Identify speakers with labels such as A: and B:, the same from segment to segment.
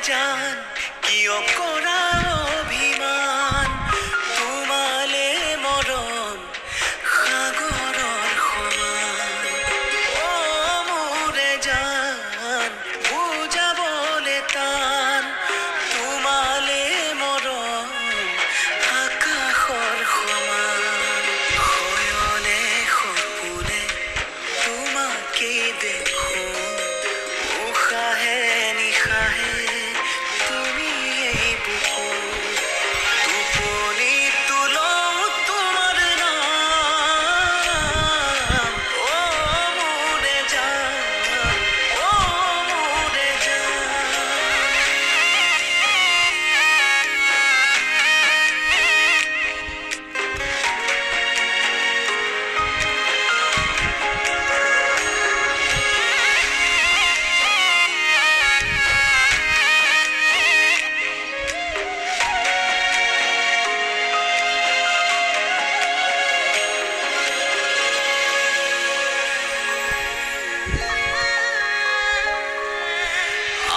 A: জান কিয় কৰা অভিমান তোমালে মৰম সাগৰৰ সমান অ মোৰে জান বুজাবলে টান তোমালে মৰম আকাশৰ সমান শয়নে সপোনে তোমাকে দেখো উশাহে নিশাহে তুমি এই বুকুত টোপনিতো লওঁ তোমাৰ নাম অ মোৰে জান অ মোৰে জান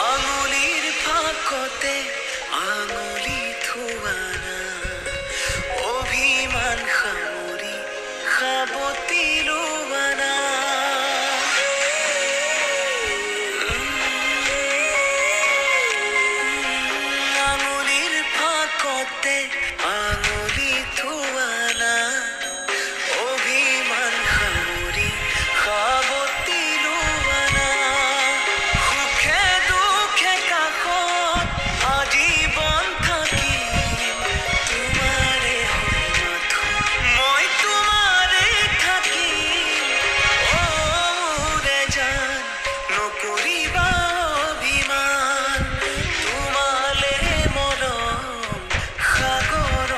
A: আঙুলিৰ ফাকতে আঙুলি থোৱানা অভিমান সামৰি সাবতি লোৱানা আঙুলিৰ ফাকতে আঙুলি থোৱানা অভিমান সামৰি সাবতি লোৱানা সুখে দুখে কাষত আজীৱন থাকিম তোমাৰে হৈ মাথো মই তোমাৰে থাকিম অ মোৰে জান নকৰিবা অভিমান তোমালে মৰম সাগৰৰ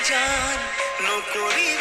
A: জান নকৰি